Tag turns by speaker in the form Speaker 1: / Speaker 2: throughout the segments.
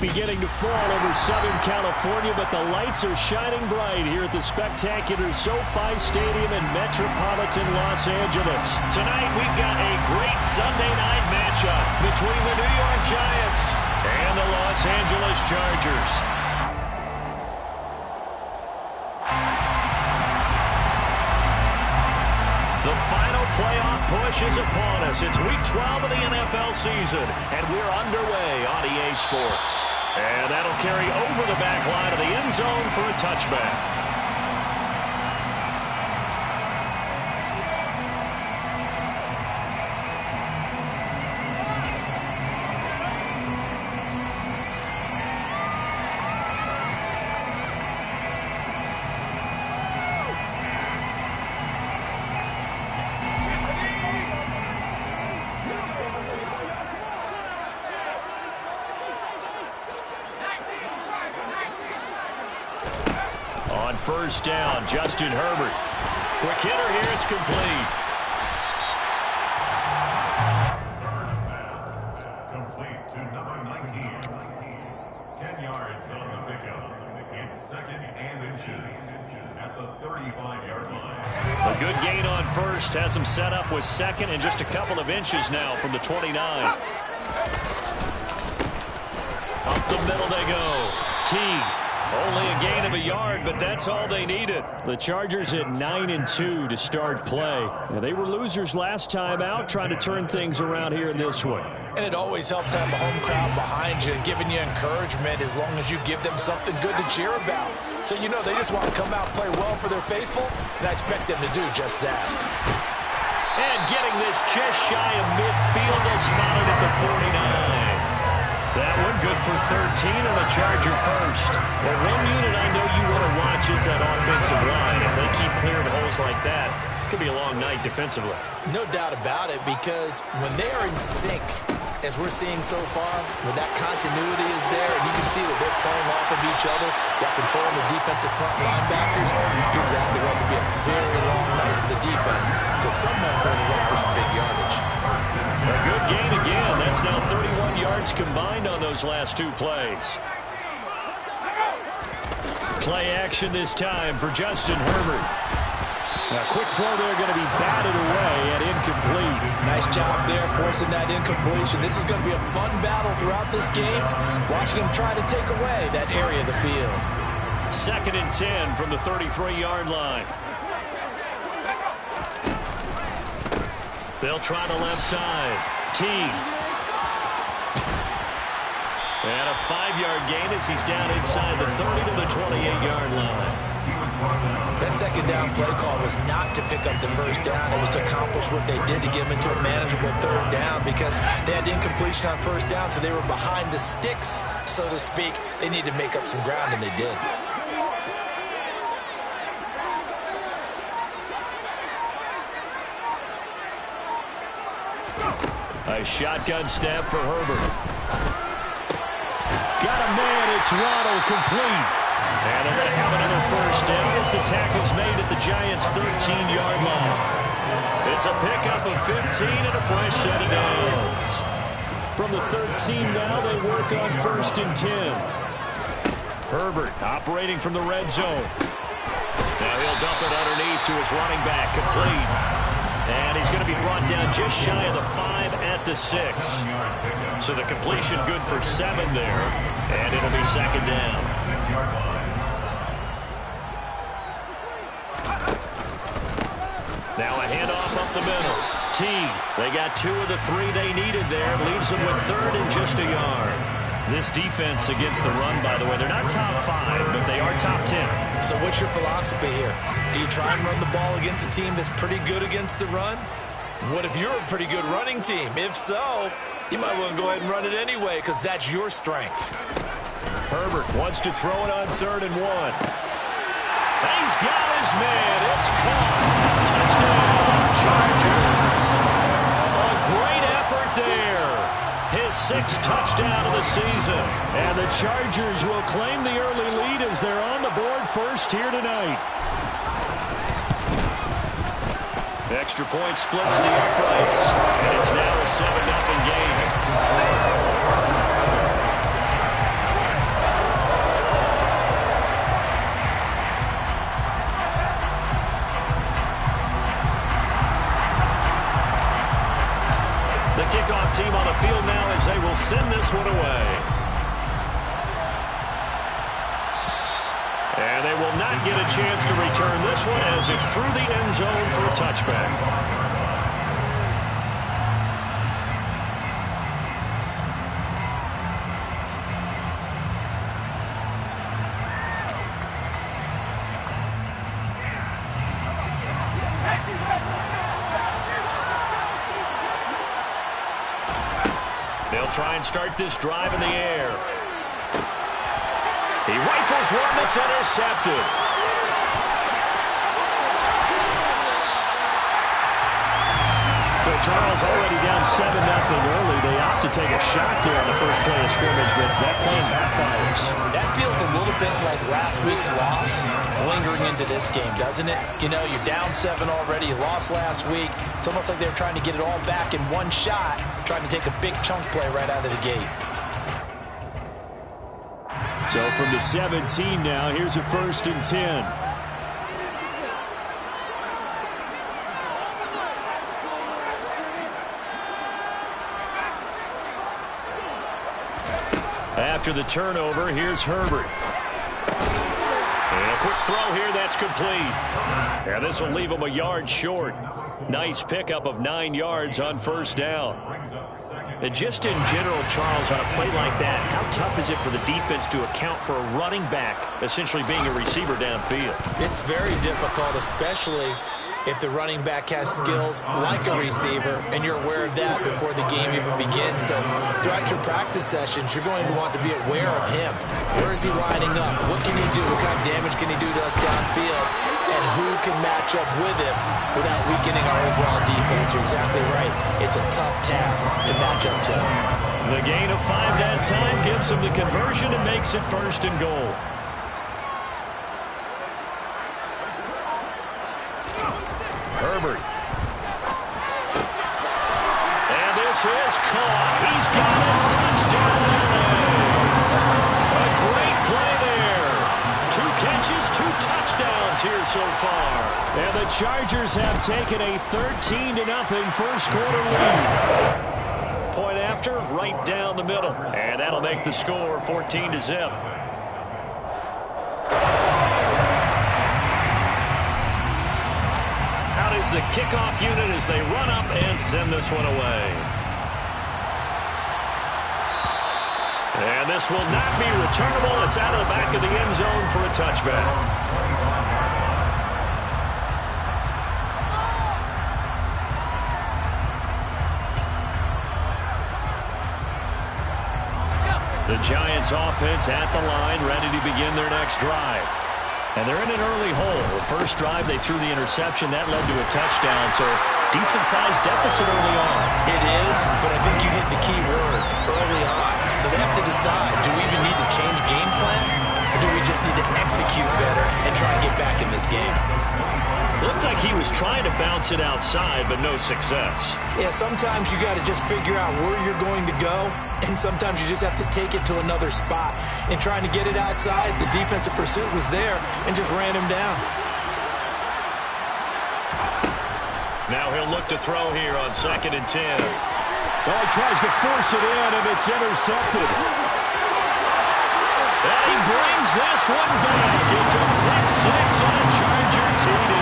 Speaker 1: beginning to fall over Southern California, but the lights are shining bright here at the spectacular SoFi Stadium in metropolitan Los Angeles. Tonight, we've got a great Sunday night matchup between the New York Giants and the Los Angeles Chargers. The final playoff push is upon us. It's Week 12 of the NFL season, and we're underway on EA Sports. And that'll carry over the back line of the end zone for a touchback. On first down, Justin Herbert. Quick hitter here, it's complete.
Speaker 2: Pass complete to number 19. 10 yards on the pickup. It's second and inches at the 35-yard line.
Speaker 1: A good gain on first has him set up with second and just a couple of inches now from the 29. Up the middle they go. Teague. Only a gain of a yard, but that's all they needed. The Chargers at 9-2 to start play. Now, they were losers last time out, trying to turn things around here in this one.
Speaker 3: And it always helps to have a home crowd behind you, giving you encouragement as long as you give them something good to cheer about. So, you know, they just want to come out and play well for their faithful, and I expect them to do just that.
Speaker 1: And getting this just shy of midfield, they'll spot it at the 49. That one good for 13 on the Charger first. Well, one unit I know you want to watch is that offensive line. If they keep clearing holes like that, it could be a long night defensively.
Speaker 3: No doubt about it, because when they are in sync, as we're seeing so far, when that continuity is there, and you can see that they're playing off of each other while controlling the defensive front linebackers, you're exactly right. It could be a very long night for the defense, because someone's going to run for some big yardage.
Speaker 1: A good gain again. That's now 31 yards combined on those last two plays. Play action this time for Justin Herbert. A quick throw there, going to be batted away and incomplete.
Speaker 3: Nice job there forcing that incompletion. This is going to be a fun battle throughout this game, watching him try to take away that area of the field.
Speaker 1: 2nd and 10 from the 33-yard line. They'll try the left side. Teague. And a 5-yard gain as he's down inside the 30 to the 28-yard line.
Speaker 3: That second down play call was not to pick up the first down. It was to accomplish what they did to get them into a manageable third down, because they had incompletion on first down, so they were behind the sticks, so to speak. They needed to make up some ground, and they did.
Speaker 1: A shotgun snap for Herbert. Got a man, it's Waddle, complete. And they're going to have another first down as the tackle's made at the Giants' 13-yard line. It's a pickup of 15 and a fresh set of downs. From the 13 now, they work on 1st and 10. Herbert operating from the red zone. Now he'll dump it underneath to his running back, complete. And he's going to be brought down just shy of the 5 at the 6. So the completion good for 7 there. And it'll be 2nd down. Now a handoff up the middle. Teague. They got 2 of the 3 they needed there. Leaves them with 3rd and just a yard. This defense against the run, by the way, they're not top 5, but they are top 10.
Speaker 3: So what's your philosophy here? Do you try and run the ball against a team that's pretty good against the run? What if you're a pretty good running team? If so, you might want to go ahead and run it anyway, because that's your strength.
Speaker 1: Herbert wants to throw it on 3rd and 1. He's got his man. It's caught. Touchdown, Chargers. A great effort there. His 6th touchdown of the season. And the Chargers will claim the early lead as they're on the board first here tonight. Extra point splits the uprights. And it's now a 7-0 game. this one away. And they will not get a chance to return this one as it's through the end zone for a touchback. They'll try and start this drive in the air. He rifles one that's intercepted. So Charles already down 7-0 early. They opt to take a shot there on the first play of scrimmage, but that plan backfires.
Speaker 3: That feels a little bit like last week's loss lingering into this game, doesn't it? You know, you're down 7 already. You lost last week. It's almost like they're trying to get it all back in one shot, trying to take a big chunk play right out of the gate.
Speaker 1: So from the 17 now, here's a 1st and 10. After the turnover, here's Herbert. And a quick throw here, that's complete. And this will leave him a yard short. Nice pickup of 9 yards on 1st down. And just in general, Charles, on a play like that, how tough is it for the defense to account for a running back essentially being a receiver downfield?
Speaker 3: It's very difficult, especially if the running back has skills like a receiver, and you're aware of that before the game even begins. So throughout your practice sessions, you're going to want to be aware of him. Where is he lining up? What can he do? What kind of damage can he do to us downfield? And who can match up with him without weakening our overall defense? You're exactly right. It's a tough task to match up to him.
Speaker 1: The gain of 5 that time gives him the conversion and makes it 1st and goal. Herbert. And this is caught. He's got a touchdown. A great play there. 2 catches, 2 touchdowns here so far. And the Chargers have taken a 13-0 first quarter lead. Point after, right down the middle. And that'll make the score 14-0. Is the kickoff unit as they run up and send this one away. And this will not be returnable. It's out of the back of the end zone for a touchback. The Giants offense at the line, ready to begin their next drive. And they're in an early hole. The first drive, they threw the interception. That led to a touchdown, so decent-sized deficit early on.
Speaker 3: It is, but I think you hit the key words early on. So they have to decide, do we even need to change game plan, or do we just need to execute better and try and get back in this game?
Speaker 1: Looked like he was trying to bounce it outside, but no success.
Speaker 3: Yeah, sometimes you got to just figure out where you're going to go, and sometimes you just have to take it to another spot. And trying to get it outside, the defensive pursuit was there and just ran him down.
Speaker 1: Now he'll look to throw here on 2nd and 10. Well, he tries to force it in, and it's intercepted. And he brings this one back. It's a pick 6 on a Charger TD.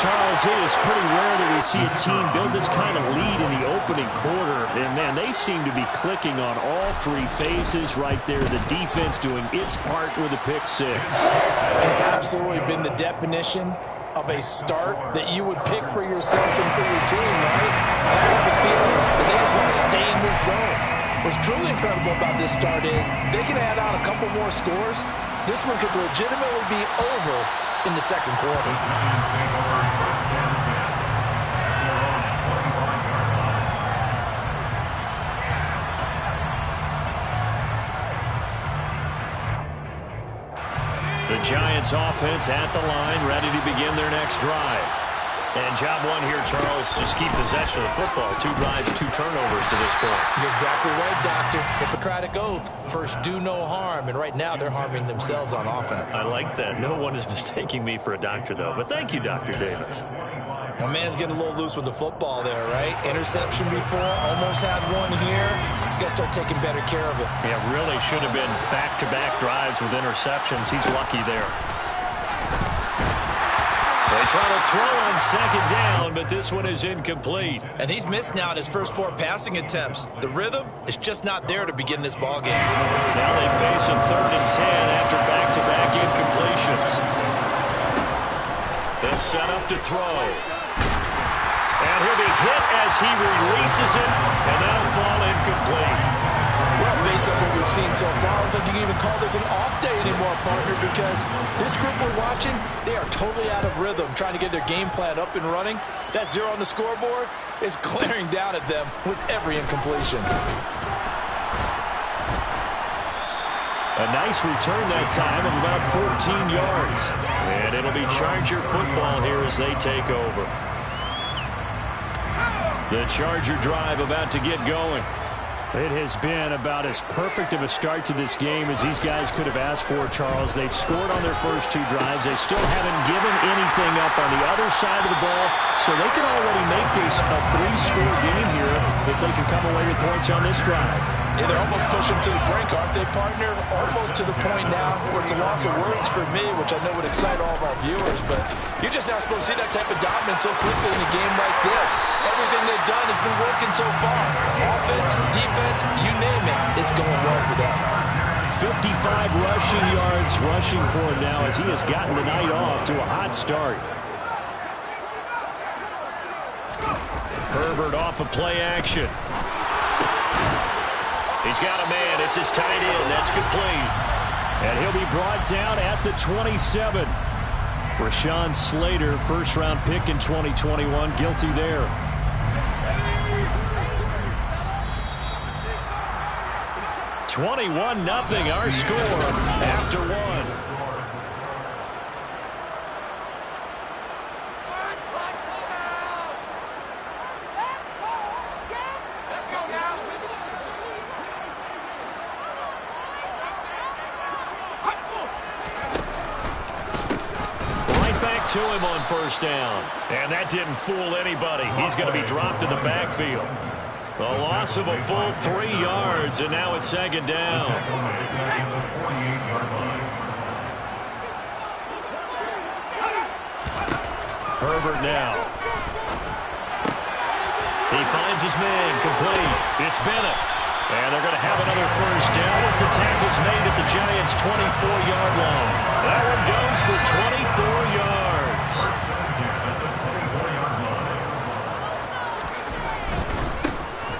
Speaker 1: Charles, it is pretty rare that we see a team build this kind of lead in the opening quarter. And, man, they seem to be clicking on all 3 phases right there. The defense doing its part with a pick 6.
Speaker 3: It's absolutely been the definition of a start that you would pick for yourself and for your team, right? I have a feeling that they just want to stay in this zone. What's truly incredible about this start is they can add on a couple more scores. This one could legitimately be over in the second quarter.
Speaker 1: The Giants offense at the line, ready to begin their next drive. And job one here, Charles, just keep possession of the football. 2 drives, 2 turnovers to this point.
Speaker 3: You're exactly right, Doctor. Hippocratic oath. First, do no harm. And right now, they're harming themselves on offense.
Speaker 1: I like that. No one is mistaking me for a doctor, though. But thank you, Dr. Davis.
Speaker 3: My man's getting a little loose with the football there, right? Interception before, almost had one here. He's got to start taking better care of it.
Speaker 1: Yeah, really should have been back-to-back drives with interceptions. He's lucky there. They try to throw on second down, but this one is incomplete.
Speaker 3: And he's missed now in his first 4 passing attempts. The rhythm is just not there to begin this ball game.
Speaker 1: Now they face a 3rd and 10 after back-to-back incompletions. They'll set up to throw. And he'll be hit as he releases it, and that'll fall incomplete.
Speaker 4: Well, based on what we've seen so far, I don't think you can even call this an off day anymore, partner, because this group we're watching, they are totally out of rhythm, trying to get their game plan up and running. That 0 on the scoreboard is glaring down at them with every incompletion.
Speaker 1: A nice return that time of about 14 yards. And it'll be Charger football here as they take over. The Charger drive about to get going. It has been about as perfect of a start to this game as these guys could have asked for, Charles. They've scored on their first 2 drives. They still haven't given anything up on the other side of the ball, so they can already make this a 3-score game here if they can come away with points on this drive.
Speaker 4: Yeah, they're almost pushing to the brink, aren't they, partner? Almost to the point now where it's a loss of words for me, which I know would excite all of our viewers, but you're just not supposed to see that type of dominance so quickly in a game like this. Everything they've done has been working so far. Offense, defense, you name it, it's going well for them.
Speaker 1: 55 rushing yards rushing for him now as he has gotten the night off to a hot start. Herbert off of play action. He's got a man. It's his tight end. That's complete. And he'll be brought down at the 27. Rashawn Slater, first-round pick in 2021, guilty there. $21-0 our score after 1. To him on first down. And that didn't fool anybody. He's going to be dropped in the backfield. A loss of a full 3 yards, and now it's second down. Herbert now. He finds his man, complete. It's Bennett. And they're going to have another first down as the tackle's made at the Giants' 24-yard line. That one goes for 24 yards.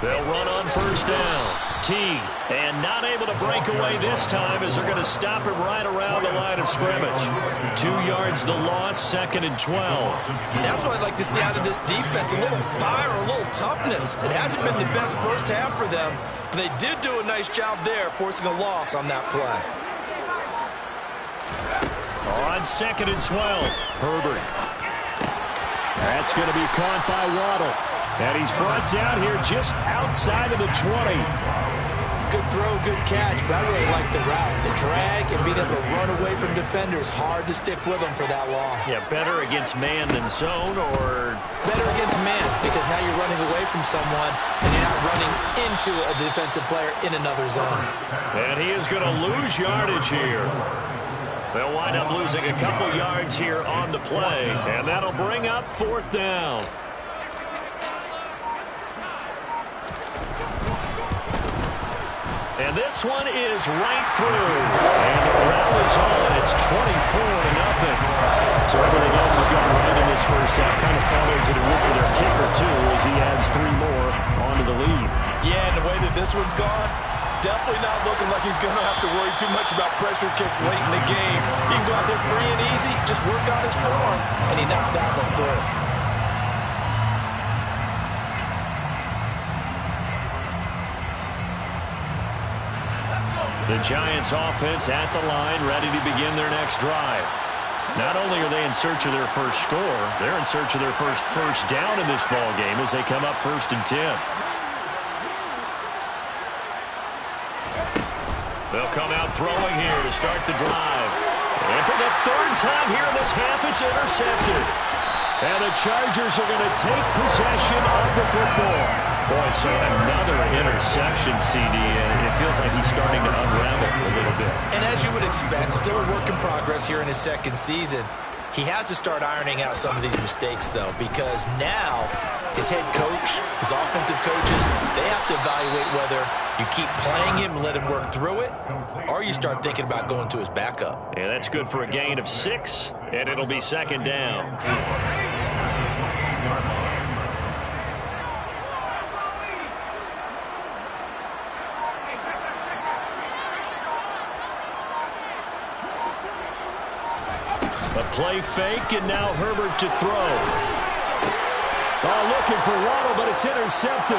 Speaker 1: They'll run on first down. Teague, and not able to break away this time as they're going to stop him right around the line of scrimmage. 2 yards the loss, 2nd and 12.
Speaker 3: That's what I'd like to see out of this defense, a little fire, a little toughness. It hasn't been the best first half for them, but they did do a nice job there, forcing a loss on that play.
Speaker 1: On 2nd and 12, Herbert. That's going to be caught by Waddle. And he's brought down here just outside of the 20.
Speaker 3: Good throw, good catch, but I really like the route. The drag and being able to run away from defenders, hard to stick with them for that long.
Speaker 1: Yeah, better against man than zone, or?
Speaker 3: Better against man, because now you're running away from someone and you're not running into a defensive player in another zone.
Speaker 1: And he is going to lose yardage here. They'll wind up losing a couple yards here on the play, and that'll bring up 4th down. And this one is right through. And the route is on. It's 24-0. So everything else has gone right in this first half. Kind of follows it a look for their kicker, too, as he adds 3 more onto the lead.
Speaker 4: Yeah, and the way that this one's gone, definitely not looking like he's going to have to worry too much about pressure kicks late in the game. He can go out there free and easy, just work on his form, and he knocked that one through.
Speaker 1: The Giants offense at the line, ready to begin their next drive. Not only are they in search of their first score, they're in search of their first down in this ball game as they come up 1st and 10. They'll come out throwing here to start the drive. And for the 3rd time here in this half, it's intercepted. And the Chargers are going to take possession of the football. Boy, so another interception, CD. It feels like he's starting to unravel a little bit.
Speaker 3: And as you would expect, still a work in progress here in his second season. He has to start ironing out some of these mistakes, though, because now his head coach, his offensive coaches, they have to evaluate whether you keep playing him and let him work through it, or you start thinking about going to his backup.
Speaker 1: Yeah, that's good for a gain of 6, and it'll be second down. A play fake, and now Herbert to throw. Oh, looking for Waddle, but it's intercepted.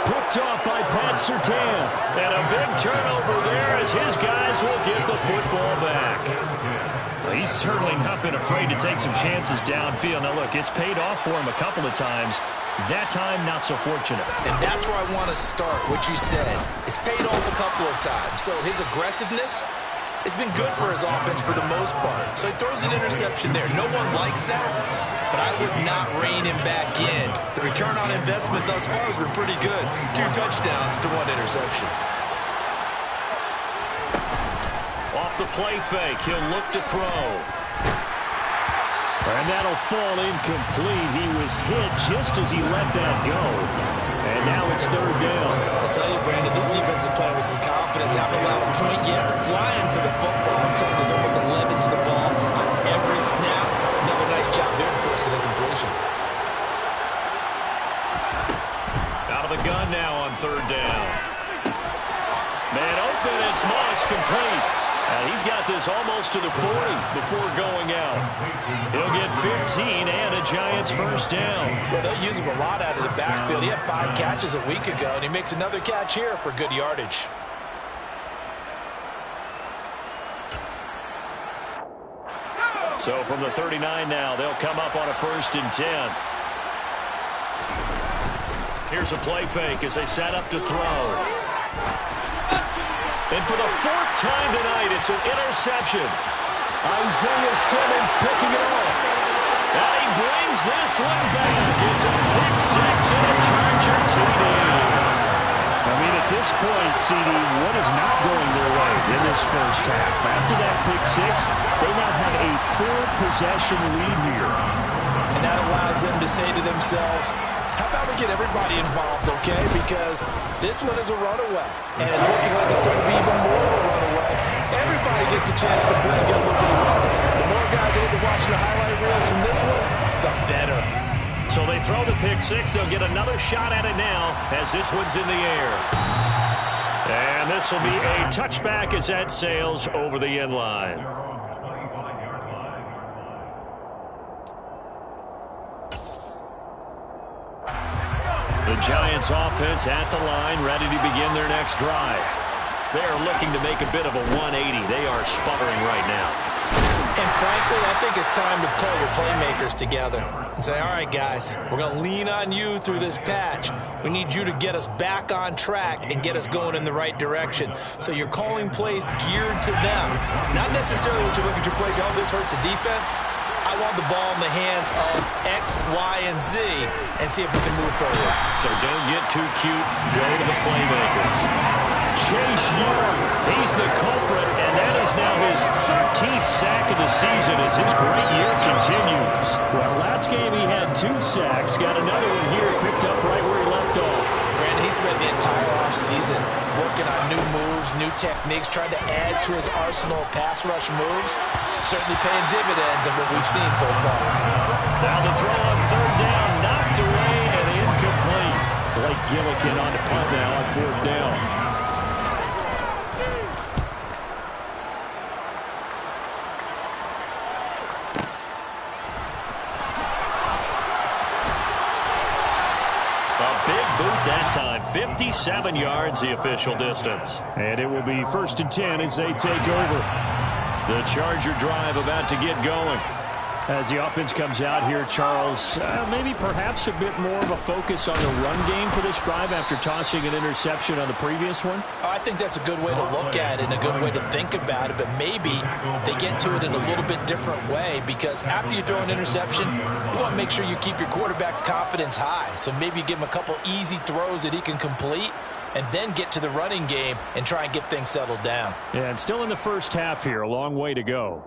Speaker 1: Picked off by Pat Surtain. And a big turnover there as his guys will get the football back. Well, he's certainly not been afraid to take some chances downfield. Now, look, it's paid off for him a couple of times. That time, not so fortunate.
Speaker 3: And that's where I want to start, what you said. It's paid off a couple of times. So his aggressiveness, it's been good for his offense for the most part. So he throws an interception there. No one likes that, but I would not rein him back in. The return on investment thus far has been pretty good. 2 touchdowns to 1 interception.
Speaker 1: Off the play fake, he'll look to throw. And that'll fall incomplete. He was hit just as he let that go. And now it's third down.
Speaker 3: I'll tell you, Brandon, this defense is playing with some confidence. Haven't allowed a point yet. Flying to the football. I'm telling you, there's almost 11 to the ball on every snap. Another nice job there for us in the completion.
Speaker 1: Out of the gun now on third down. Man open, it's Moss, complete. And he's got this almost to the 40 before going out. He'll get 15 and a Giants first down.
Speaker 3: Well, they'll use him a lot out of the backfield. He had 5 catches a week ago, and he makes another catch here for good yardage.
Speaker 1: So from the 39 now, they'll come up on a 1st and 10. Here's a play fake as they set up to throw. And for the 4th time tonight, it's an interception. Isaiah Simmons picking it off. And he brings this one back. It's a pick 6 and a Charger TD. I mean, at this point, CD, what is not going their way in this first half? After that pick 6, they now have a 4-possession lead here.
Speaker 3: And that allows them to say to themselves, how about we get everybody involved, okay? Because this one is a runaway. And it's looking like it's going to be even more of a runaway. Everybody gets a chance to play and get a little bit of run. The more guys that get to watch the highlight reels from this one, the better.
Speaker 1: So they throw the pick 6. They'll get another shot at it now as this one's in the air. And this will be a touchback as that sails over the end line. The Giants offense at the line, ready to begin their next drive. They are looking to make a bit of a 180. They are sputtering right now.
Speaker 3: And frankly, I think it's time to call your playmakers together and say, all right, guys, we're going to lean on you through this patch. We need you to get us back on track and get us going in the right direction. So you're calling plays geared to them. Not necessarily when you look at your plays, oh, this hurts the defense. I want the ball in the hands of X, Y, and Z and see if we can move forward.
Speaker 1: So don't get too cute. Go to the playmakers. Chase Young, he's the culprit, and that is now his 13th sack of the season as his great year continues. Well, last game he had 2 sacks. Got another one here, picked up right where he left off.
Speaker 3: Brandon, he spent the entire offseason working on new moves, new techniques, trying to add to his arsenal of pass rush moves. Certainly paying dividends in what we've seen so far.
Speaker 1: Now the throw on third down, knocked away and incomplete. Blake Gillikin on the punt now on 4th down. That time, 57 yards the official distance. And it will be 1st and 10 as they take over. The Charger drive about to get going. As the offense comes out here, Charles, maybe perhaps a bit more of a focus on the run game for this drive after tossing an interception on the previous one?
Speaker 3: I think that's a good way to look at it and a good way to think about it, but maybe they get to it in a little bit different way, because after you throw an interception, you want to make sure you keep your quarterback's confidence high. So maybe you give him a couple easy throws that he can complete and then get to the running game and try and get things settled down.
Speaker 1: Yeah, and still in the first half here, a long way to go.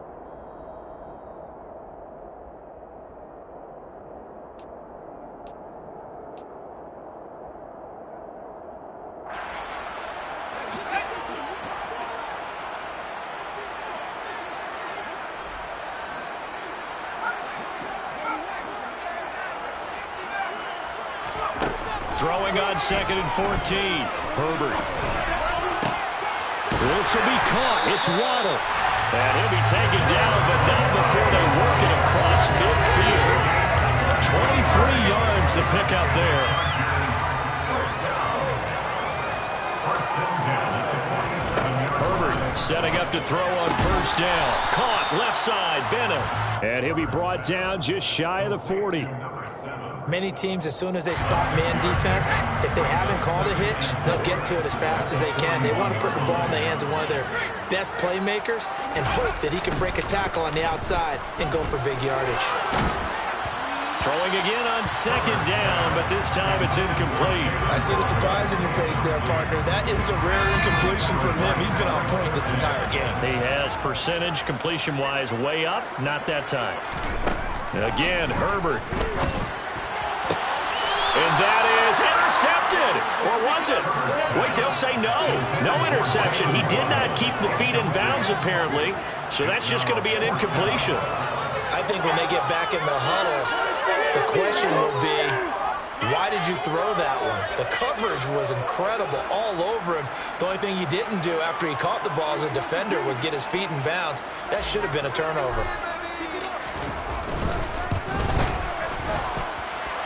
Speaker 1: Throwing on 2nd and 14. Herbert. This will be caught. It's Waddle. And he'll be taken down, but not before they work it across midfield. 23 yards the pickup there. Herbert setting up to throw on 1st down. Caught left side, Bennett. And he'll be brought down just shy of the 40.
Speaker 3: Many teams, as soon as they spot man defense, if they haven't called a hitch, they'll get to it as fast as they can. They want to put the ball in the hands of one of their best playmakers and hope that he can break a tackle on the outside and go for big yardage.
Speaker 1: Throwing again on 2nd down, but this time it's incomplete.
Speaker 3: I see the surprise in your face there, partner. That is a rare incompletion from him. He's been on point this entire game.
Speaker 1: He has percentage completion-wise way up, not that time. Again, Herbert. And that is intercepted. Or was it? Wait, they'll say no. No interception. He did not keep the feet in bounds, apparently. So that's just going to be an incompletion.
Speaker 3: I think when they get back in the huddle, the question will be, why did you throw that one? The coverage was incredible all over him. The only thing he didn't do after he caught the ball as a defender was get his feet in bounds. That should have been a turnover.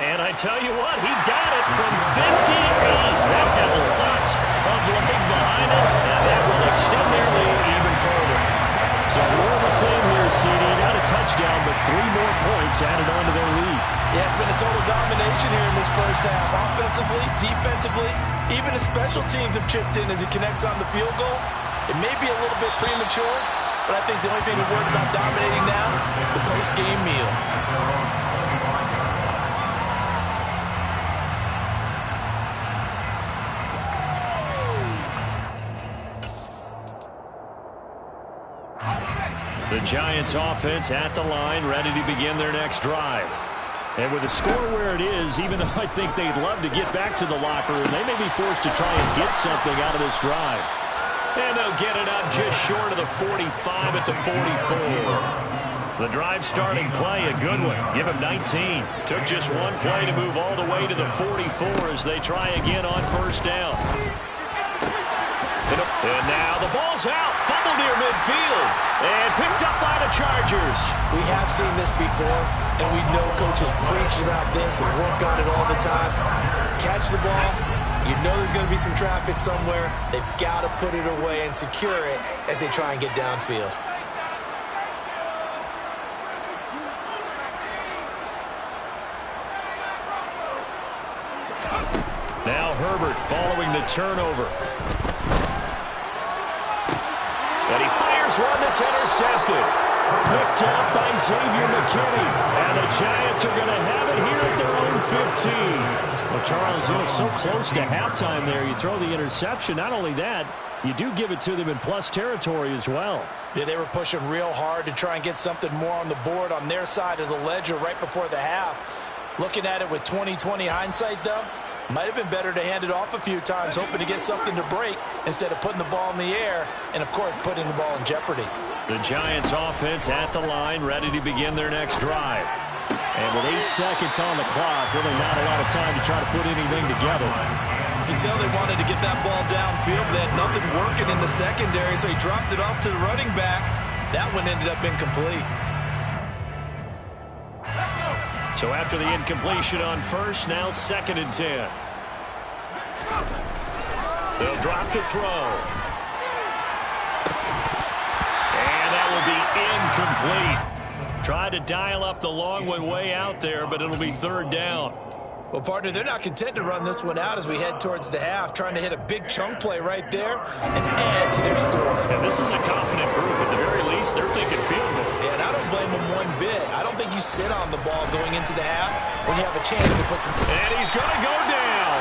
Speaker 1: And I tell you what, he got it from 58. That had lots of leg behind it, and that will extend their lead even further. So more of the same here, CD. Not a touchdown, but 3 more points added on to their lead.
Speaker 3: Yeah, it's been a total domination here in this first half. Offensively, defensively, even the special teams have chipped in as he connects on the field goal. It may be a little bit premature, but I think the only thing to worry about dominating now, the post-game meal.
Speaker 1: The Giants offense at the line, ready to begin their next drive. And with the score where it is, even though I think they'd love to get back to the locker room, they may be forced to try and get something out of this drive. And they'll get it up just short of the 45 at the 44. The drive starting play, a good one. Give him 19. Took just one play to move all the way to the 44 as they try again on 1st down. And now the ball's out. Fumble near midfield. And picked up by the Chargers.
Speaker 3: We have seen this before, and we know coaches preach about this and work on it all the time. Catch the ball. You know there's going to be some traffic somewhere. They've got to put it away and secure it as they try and get downfield.
Speaker 1: Now Herbert following the turnover. And he fires one that's intercepted. Picked up by Xavier McKinney. And the Giants are going to have it here at their own 15. Well, Charles, you know, so close to halftime there. You throw the interception. Not only that, you do give it to them in plus territory as well.
Speaker 3: Yeah, they were pushing real hard to try and get something more on the board on their side of the ledger right before the half. Looking at it with 20/20 hindsight, though, might have been better to hand it off a few times, hoping to get something to break instead of putting the ball in the air and, of course, putting the ball in jeopardy.
Speaker 1: The Giants offense at the line, ready to begin their next drive. And with 8 seconds on the clock, really not a lot of time to try to put anything together.
Speaker 3: You can tell they wanted to get that ball downfield, but they had nothing working in the secondary, so he dropped it off to the running back. That one ended up incomplete.
Speaker 1: So after the incompletion on 1st, now 2nd and 10. They'll drop to throw. And that will be incomplete. Try to dial up the long way out there, but it'll be third down.
Speaker 3: Well, partner, they're not content to run this one out as we head towards the half, trying to hit a big chunk play right there and add to their score.
Speaker 1: And this is a confident group. At the very least, they're thinking field goal.
Speaker 3: Yeah, and I don't blame them one bit. I don't think you sit on the ball going into the half when you have a chance to put some...
Speaker 1: And he's going to go down.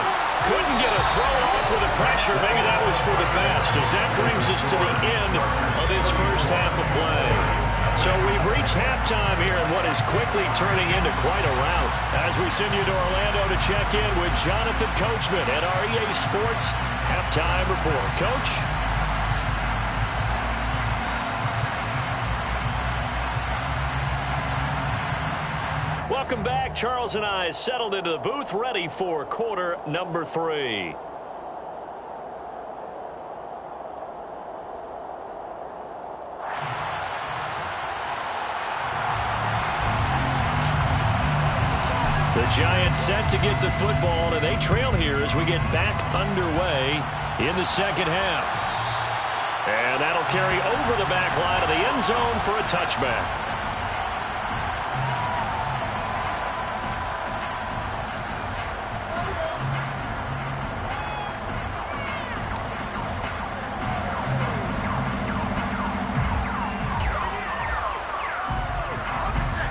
Speaker 1: Couldn't get a throw off with the pressure. Maybe that was for the best, as that brings us to the end of this first half of play. So we've reached halftime here in what is quickly turning into quite a rout. As we send you to Orlando to check in with Jonathan Coachman at our EA Sports Halftime Report. Coach? Welcome back. Charles and I settled into the booth, ready for quarter number 3. The Giants set to get the football, and they trail here as we get back underway in the second half. And that'll carry over the back line of the end zone for a touchback.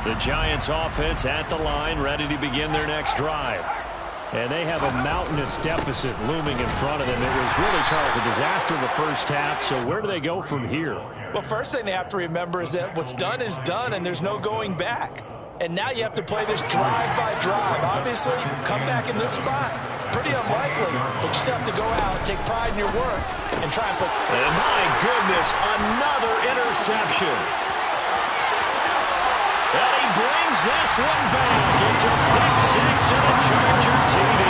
Speaker 1: The Giants offense at the line, ready to begin their next drive. And they have a mountainous deficit looming in front of them. It was really, Charles, a disaster in the first half. So where do they go from here?
Speaker 3: Well, first thing they have to remember is that what's done is done, and there's no going back. And now you have to play this drive by drive. Obviously, come back in this spot, pretty unlikely. But you still have to go out, take pride in your work, and try and put...
Speaker 1: And my goodness, another interception. And he brings this one back. It's a pick 6 and a Charger TD.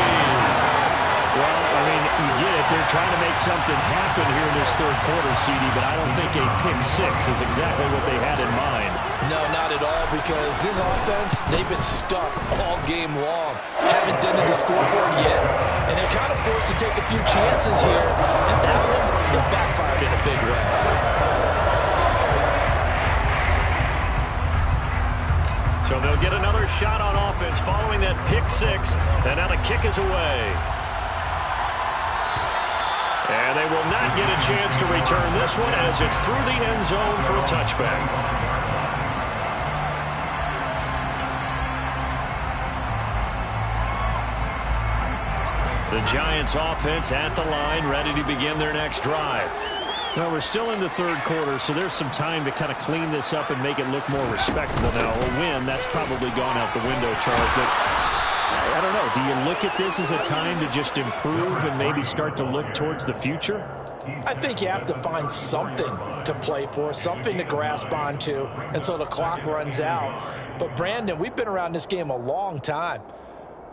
Speaker 1: Well, I mean, you get it. They're trying to make something happen here in this third quarter, CD, but I don't think a pick 6 is exactly what they had in mind.
Speaker 3: No, not at all, because this offense, they've been stuck all game long. Haven't done the scoreboard yet. And they're kind of forced to take a few chances here. And that one, it backfired in a big way.
Speaker 1: So they'll get another shot on offense following that pick 6. And now the kick is away. And they will not get a chance to return this one as it's through the end zone for a touchback. The Giants offense at the line, ready to begin their next drive. Well, we're still in the third quarter, so there's some time to kind of clean this up and make it look more respectable. Now, a win, that's probably gone out the window, Charles, but I don't know. Do you look at this as a time to just improve and maybe start to look towards the future?
Speaker 3: I think you have to find something to play for, something to grasp onto until the clock runs out. But, Brandon, we've been around this game a long time.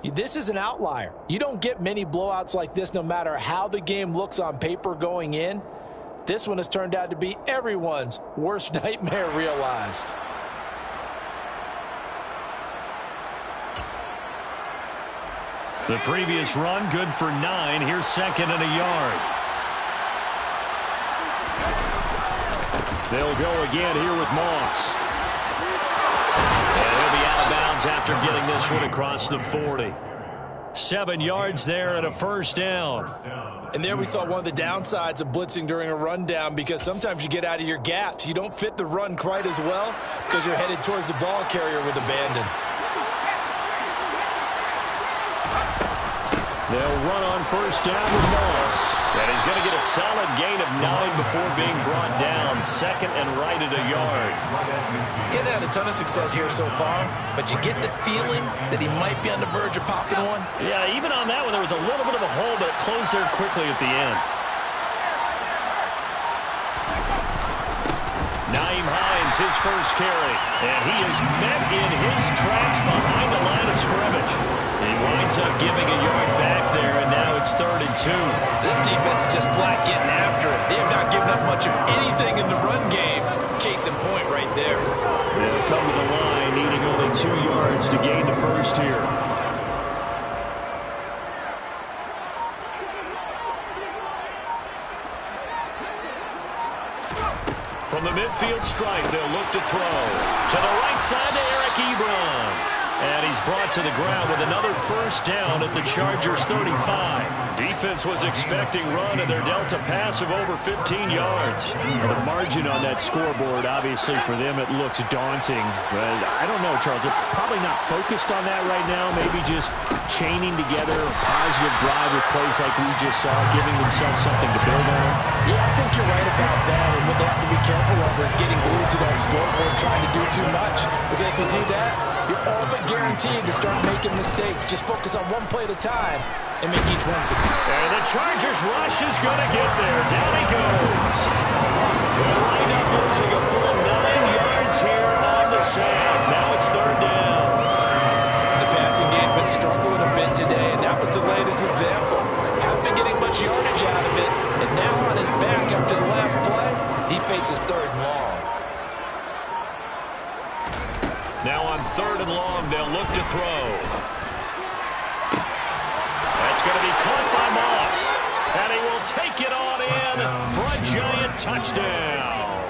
Speaker 3: This is an outlier. You don't get many blowouts like this no matter how the game looks on paper going in. This one has turned out to be everyone's worst nightmare realized.
Speaker 1: The previous run, good for 9. Here's second and a yard. They'll go again here with Moss. And he'll be out of bounds after getting this one across the 40. 7 yards there and a first down.
Speaker 3: And there we saw one of the downsides of blitzing during a rundown, because sometimes you get out of your gaps. You don't fit the run quite as well because you're headed towards the ball carrier with abandon.
Speaker 1: They'll run on first down with Moss. And he's going to get a solid gain of 9 before being brought down. Second and right at a yard.
Speaker 3: Getting had a ton of success here so far, but you get the feeling that he might be on the verge of popping one.
Speaker 1: Yeah, even on that one, there was a little bit of a hole, but it closed there quickly at the end. Naeem Hines, his first carry. And he is met in his tracks behind the line of scrimmage. He winds up giving a yard back there, and now it's 3rd and 2.
Speaker 3: This defense is just flat getting after it. They have not given up much of anything in the run game. Case in point right there.
Speaker 1: They'll come to the line, needing only 2 yards to gain the first here. From the midfield stripe, they'll look to throw. To the right side to Eric Ebron. And he's brought to the ground with another first down at the Chargers' 35. Defense was expecting run, and they're dealt a pass of over 15 yards.
Speaker 5: Well, the margin on that scoreboard, obviously, for them, it looks daunting. But I don't know, Charles. They're probably not focused on that right now. Maybe just chaining together a positive drive with plays like we just saw, giving themselves something to build on.
Speaker 3: Yeah, I think you're right about that. And what they have to be careful of is getting glued to that scoreboard, trying to do too much. Because if you do that, you're all but guaranteed to start making mistakes. Just focus on one play at a time and make each one successful.
Speaker 1: And the Chargers rush is going to get there. Down he goes. They'll wind up losing a full 9 yards here on the sack. Now it's third down.
Speaker 3: The passing game's been struggling a bit today, and that was the latest example. Haven't been getting much yardage out of it, and now on his back after the last play, he faces third and long.
Speaker 1: Now on third and long, they'll look to throw. That's going to be caught by Moss. And he will take it on in for a giant touchdown.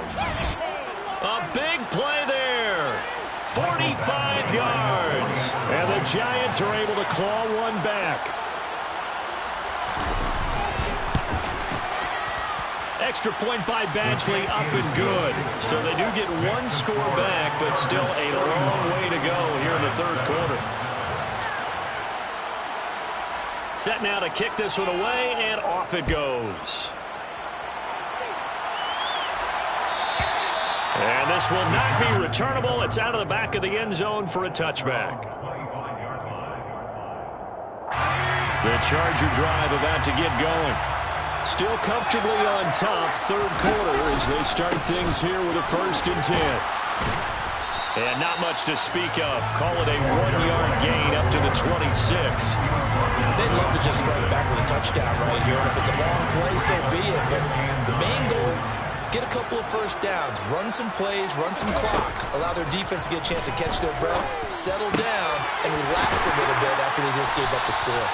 Speaker 1: A big play there. 45 yards. And the Giants are able to claw one back. Extra point by Badgley, up and good. So they do get one score back, but still a long way to go here in the third quarter. Set now to kick this one away, and off it goes. And this will not be returnable. It's out of the back of the end zone for a touchback. The Charger drive about to get going. Still comfortably on top, third quarter, as they start things here with a 1st and 10. And not much to speak of. Call it a 1-yard gain up to the 26.
Speaker 3: They'd love to just strike back with a touchdown right here. And if it's a long play, so be it. But the main goal, get a couple of first downs, run some plays, run some clock, allow their defense to get a chance to catch their breath, settle down, and relax a little bit after they just gave up the score.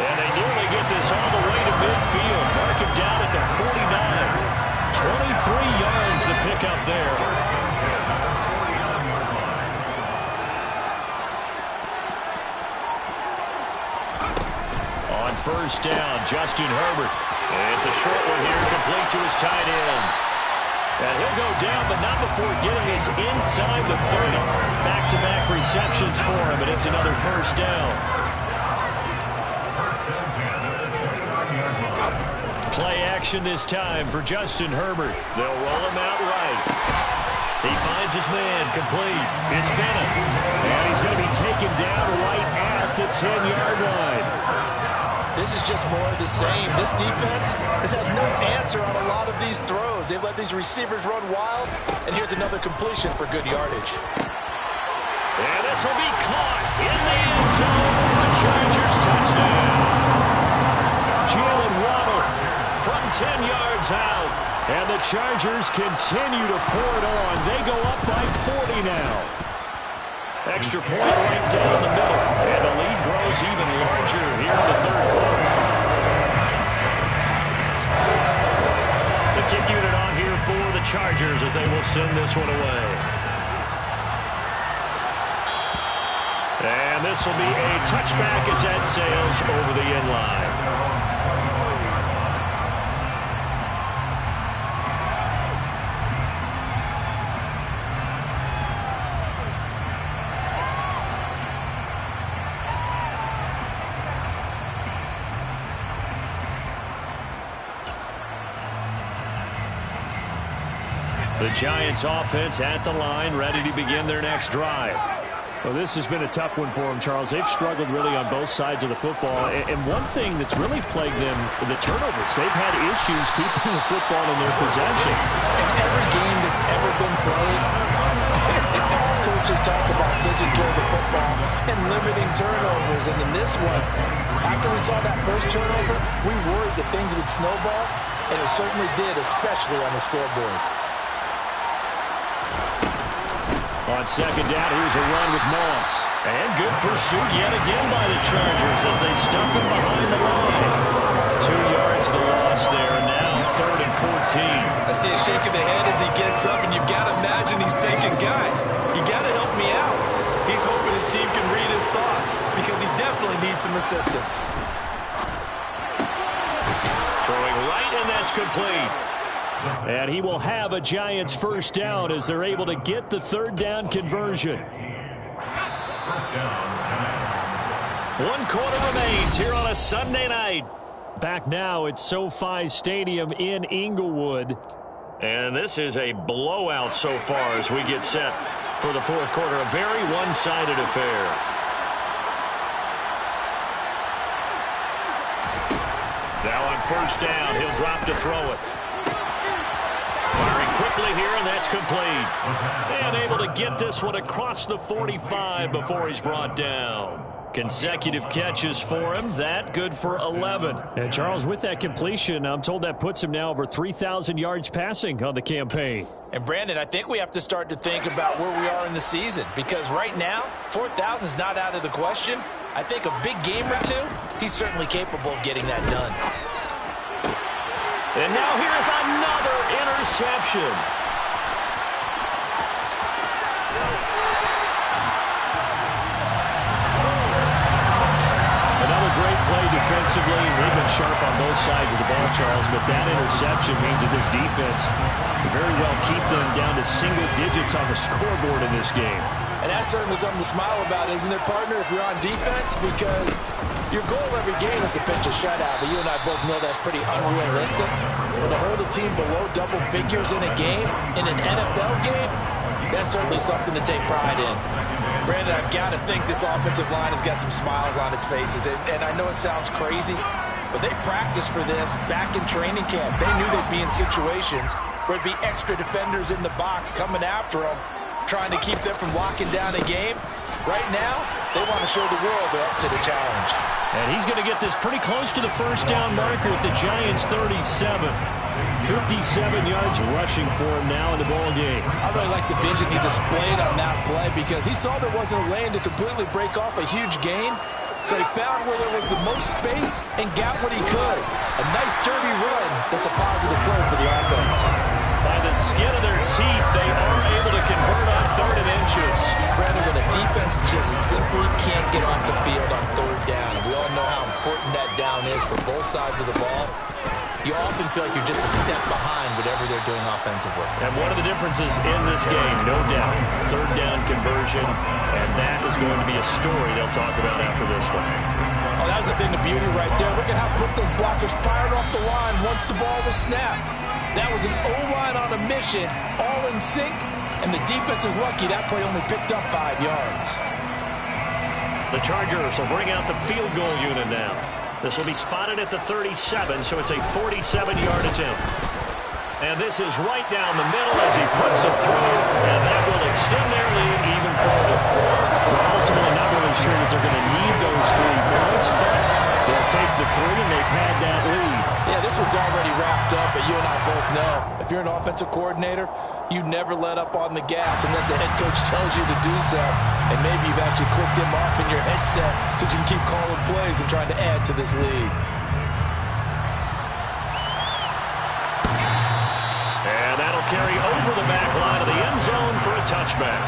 Speaker 1: And they nearly get this all the way to midfield. Mark him down at the 49. 23 yards to pick up there. On first down, Justin Herbert. And it's a short one here, complete to his tight end. And he'll go down, but not before getting us inside the 30. Back-to-back receptions for him, and it's another first down. Play action this time for Justin Herbert. They'll roll him out right. He finds his man, complete. It's Bennett. And he's going to be taken down right at the 10-yard line.
Speaker 3: This is just more of the same. This defense has had no answer on a lot of these throws. They've let these receivers run wild, and here's another completion for good yardage.
Speaker 1: And this will be caught in the end zone for a Chargers touchdown. Jalen Waddle from 10 yards out. And the Chargers continue to pour it on. They go up by 40 now. Extra point right down the middle. And the lead grows even larger here in the third quarter. The kick unit on here for the Chargers as they will send this one away. And this will be a touchback as that sails over the end line. The Giants offense at the line, ready to begin their next drive.
Speaker 5: Well, this has been a tough one for them, Charles. They've struggled really on both sides of the football. And one thing that's really plagued them, the turnovers. They've had issues keeping the football in their possession.
Speaker 3: In every game that's ever been played, coaches talk about taking care of the football and limiting turnovers. And in this one, after we saw that first turnover, we worried that things would snowball, and it certainly did, especially on the scoreboard.
Speaker 1: On second down, here's a run with Moss. And good pursuit yet again by the Chargers as they stuff him behind the line. 2 yards the loss there. Now 3rd and 14.
Speaker 3: I see a shake of the head as he gets up, and you've got to imagine he's thinking, guys, you got to help me out. He's hoping his team can read his thoughts because he definitely needs some assistance.
Speaker 1: Throwing right, and that's complete. And he will have a Giants first down as they're able to get the third down conversion.
Speaker 2: First down, Giants.
Speaker 1: 1 quarter remains here on a Sunday night. Back now at SoFi Stadium in Inglewood. And this is a blowout so far as we get set for the fourth quarter. A very one-sided affair. Now on first down, he'll drop to throw it. Firing quickly here, and that's complete. And able to get this one across the 45 before he's brought down. Consecutive catches for him. That good for 11. And Charles, with that completion, I'm told that puts him now over 3,000 yards passing on the campaign.
Speaker 3: And Brandon, I think we have to start to think about where we are in the season, because right now 4,000 is not out of the question. I think a big game or two, he's certainly capable of getting that done.
Speaker 1: And now here's another interception. Another great play defensively. They've been sharp on both sides of the ball, Charles, but that interception means that this defense very well keep them down to single digits on the scoreboard in this game.
Speaker 3: And that's certainly something to smile about, isn't it, partner, if you're on defense? Because your goal every game is to pitch a shutout, but you and I both know that's pretty unrealistic. But to hold a team below double figures in a game, in an NFL game, that's certainly something to take pride in. Brandon, I've got to think this offensive line has got some smiles on its faces. And I know it sounds crazy, but they practiced for this back in training camp. They knew they'd be in situations where there'd be extra defenders in the box coming after them, trying to keep them from locking down a game. Right now, they want to show the world they're up to the challenge.
Speaker 1: And he's going to get this pretty close to the first down marker at the Giants' 37. 57 yards rushing for him now in the ball game.
Speaker 3: I really like the vision he displayed on that play because he saw there wasn't a lane to completely break off a huge gain. So he found where there was the most space and got what he could. A nice dirty run that's a positive play for the offense.
Speaker 1: By the skin of their teeth, they are able to convert on 3rd and inches.
Speaker 3: Brandon, when a defense just simply can't get off the field on 3rd down, and we all know how important that down is for both sides of the ball, you often feel like you're just a step behind whatever they're doing offensively.
Speaker 1: And one of the differences in this game, no doubt, 3rd down conversion, and that is going to be a story they'll talk about after this one.
Speaker 3: Oh, that's a thing of beauty right there. Look at how quick those blockers fired off the line once the ball was snapped. That was an O-line on a mission, all in sync, and the defense is lucky that play only picked up 5 yards.
Speaker 1: The Chargers will bring out the field goal unit now. This will be spotted at the 37, so it's a 47-yard attempt. And this is right down the middle as he puts it through, and that will extend their lead even further. We're ultimately not really sure that they're going to need those 3 points, but they'll take the 3, and they've had that lead.
Speaker 3: Yeah, this one's already wrapped up, but you and I both know if you're an offensive coordinator, you never let up on the gas unless the head coach tells you to do so. And maybe you've actually clicked him off in your headset so you can keep calling plays and trying to add to this lead.
Speaker 1: And that'll carry over the back line of the end zone for a touchback.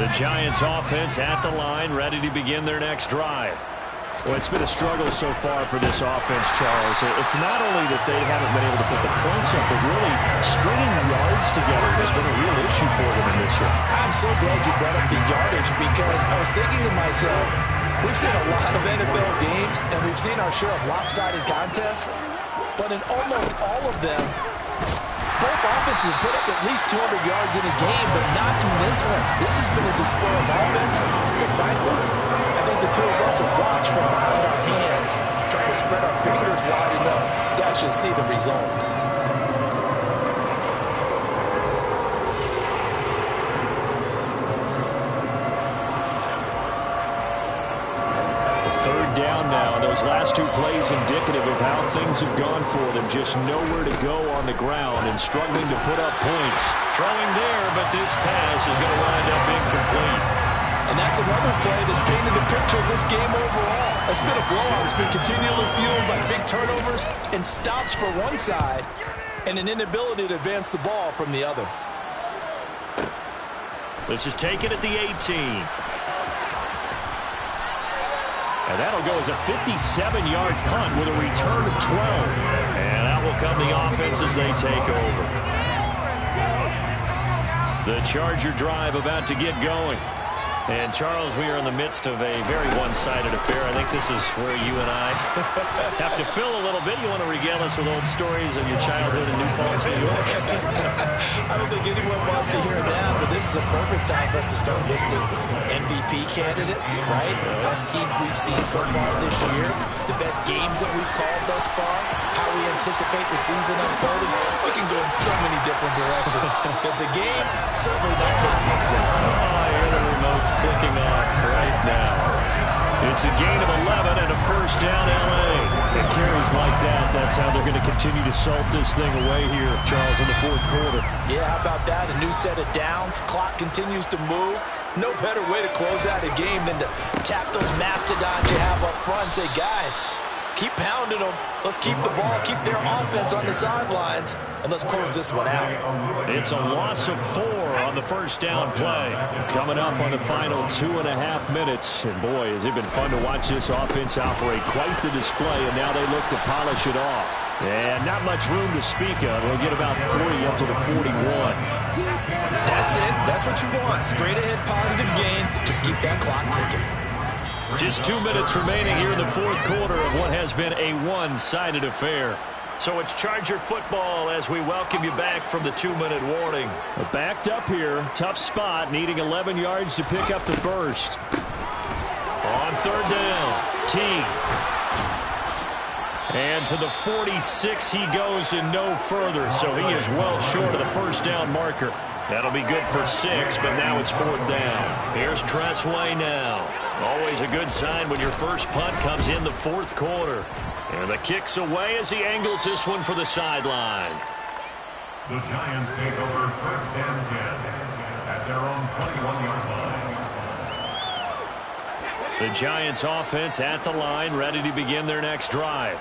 Speaker 1: The Giants offense at the line, ready to begin their next drive. Well, it's been a struggle so far for this offense, Charles. It's not only that they haven't been able to put the points up, but really stringing yards together has been a real issue for them in this one.
Speaker 3: I'm so glad you brought up the yardage because I was thinking to myself, we've seen a lot of NFL games and we've seen our share of lopsided contests, but in almost all of them, both offenses have put up at least 200 yards in a game, but not in this one. This has been a display of offense. But frankly, I think the two of us have watched from behind our hands, trying to spread our fingers wide enough to actually see the result.
Speaker 5: Third down now. Those last two plays indicative of how things have gone for them. Just nowhere to go on the ground and struggling to put up points.
Speaker 1: Throwing there, but this pass is going to wind up incomplete.
Speaker 4: And that's another play that's painted the picture of this game overall. It's been a blowout. It's been continually fueled by big turnovers and stops for one side and an inability to advance the ball from the other.
Speaker 1: This is taken at the 18.
Speaker 5: And that'll go as a 57-yard punt with a return of 12.
Speaker 1: And out will come the offense as they take over. The Charger drive about to get going. And, Charles, we are in the midst of a very one-sided affair. I think this is where you and I have to fill a little bit. You want to regale us with old stories of your childhood in New Paltz, New York?
Speaker 3: I don't think anyone wants to hear that, but this is a perfect time for us to start listing MVP candidates, right? The best teams we've seen so far this year, the best games that we've called thus far, how we anticipate the season unfolding. We can go in so many different directions because the game certainly not taking us there.
Speaker 1: Oh, I hear the remote's clicking off right now.
Speaker 5: It's a gain of 11 and a first down, L.A. It carries like that. That's how they're going to continue to salt this thing away here, Charles, in the fourth quarter.
Speaker 3: Yeah, how about that? A new set of downs. Clock continues to move. No better way to close out a game than to tap those mastodons you have up front and say, guys, keep pounding them. Let's keep the ball, keep their offense on the sidelines, and let's close this one out.
Speaker 1: It's a loss of 4 on the first down play.
Speaker 5: Coming up on the final 2.5 minutes. And, boy, has it been fun to watch this offense operate. Quite the display, and now they look to polish it off. And not much room to speak of. They'll get about 3 up to the 41.
Speaker 3: That's it. That's what you want. Straight ahead positive gain. Just keep that clock ticking.
Speaker 1: Just 2 minutes remaining here in the fourth quarter of what has been a one-sided affair. So it's Charger football as we welcome you back from the 2-minute warning.
Speaker 5: Backed up here. Tough spot. Needing 11 yards to pick up the first.
Speaker 1: On third down, T. And to the 46 he goes and no further. So he is well short of the first down marker. That'll be good for 6, but now it's 4th down. Here's Tressway now. Always a good sign when your first punt comes in the fourth quarter. And the kick's away as he angles this one for the sideline.
Speaker 2: The Giants take over first and 10 at their own 21-yard line.
Speaker 1: The Giants offense at the line, ready to begin their next drive.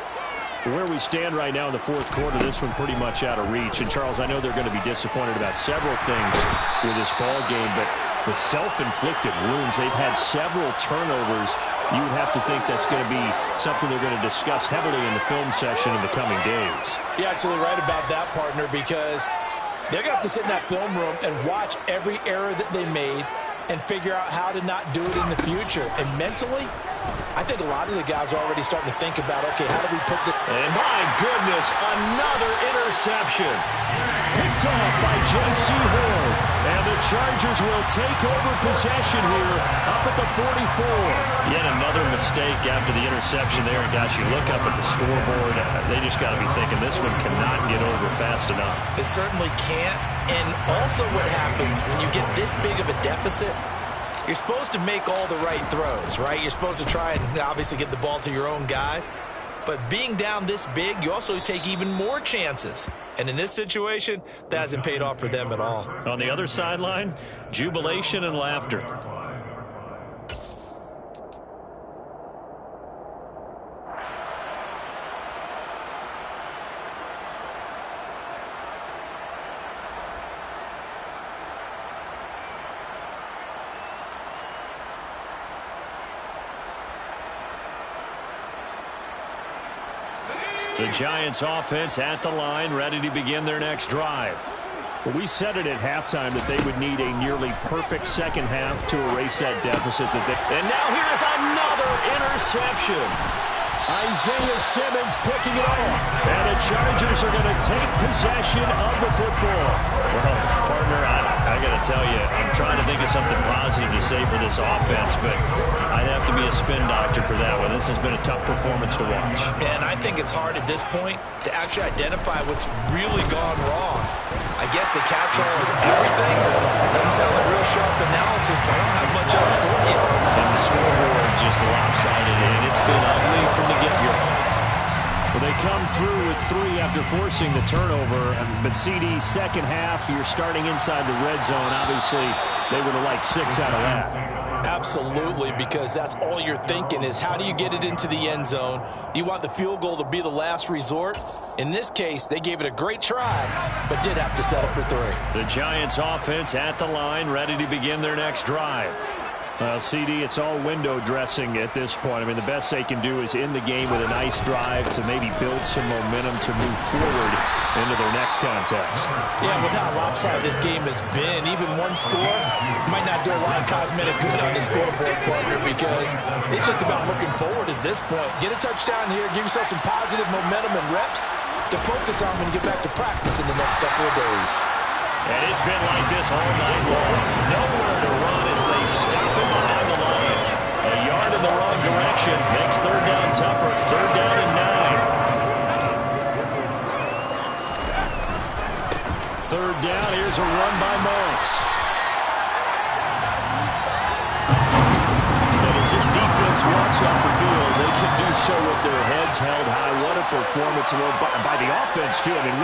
Speaker 5: Where we stand right now in the fourth quarter, this one pretty much out of reach. And, Charles, I know they're going to be disappointed about several things with this ball game, but the self-inflicted wounds, they've had several turnovers. You would have to think that's going to be something they're going to discuss heavily in the film session in the coming days.
Speaker 3: You're absolutely right about that, partner, because they're going to have to sit in that film room and watch every error that they made and figure out how to not do it in the future. And mentally, I think a lot of the guys are already starting to think about, okay, how do we put this?
Speaker 1: And my goodness, another interception.
Speaker 5: Picked off by J.C. Horn. And the Chargers will take over possession here up at the 44.
Speaker 1: Yet another mistake after the interception there. And gosh, you look up at the scoreboard, they just got to be thinking this one cannot get over fast enough.
Speaker 3: It certainly can't. And also what happens when you get this big of a deficit, you're supposed to make all the right throws, right? You're supposed to try and obviously get the ball to your own guys. But being down this big, you also take even more chances. And in this situation, that hasn't paid off for them at all.
Speaker 1: On the other sideline, jubilation and laughter. The Giants offense at the line, ready to begin their next drive.
Speaker 5: Well, we said it at halftime that they would need a nearly perfect second half to erase that deficit.
Speaker 1: And now here's another interception.
Speaker 5: Isaiah Simmons picking it off. And the Chargers are going to take possession of the football.
Speaker 1: Well, partner, I got to tell you, I'm trying to think of something positive to say for this offense, but I'd have to be a spin doctor for that one. This has been a tough performance to watch.
Speaker 3: And I think it's hard at this point to actually identify what's really gone wrong. I guess the catch-all is everything. Doesn't sound like real sharp analysis, but I don't have much else for you.
Speaker 1: And the scoreboard just lopsided, and it's been ugly from the get-go.
Speaker 5: Well, they come through with 3 after forcing the turnover. But CD's second half, you're starting inside the red zone. Obviously, they would have liked 6 out of that.
Speaker 3: Absolutely, because that's all you're thinking is how do you get it into the end zone? You want the field goal to be the last resort. In this case, they gave it a great try, but did have to settle for 3.
Speaker 1: The Giants offense at the line, ready to begin their next drive.
Speaker 5: Well, CD, it's all window dressing at this point. I mean, the best they can do is end the game with a nice drive to maybe build some momentum to move forward into their next contest.
Speaker 3: Yeah, with how lopsided this game has been, even one score might not do a lot of cosmetic good on the scoreboard, partner, because it's just about looking forward at this point. Get a touchdown here, give yourself some positive momentum and reps to focus on when you get back to practice in the next couple of days.
Speaker 1: And it's been like this all night long. Nowhere to run as they stop him behind the line. A yard in the wrong direction makes third down tougher. Third down and 9. Third down, here's a run by Moss. And as this defense walks off the field, they can do so with their heads held high. What a performance by the offense, too. I mean,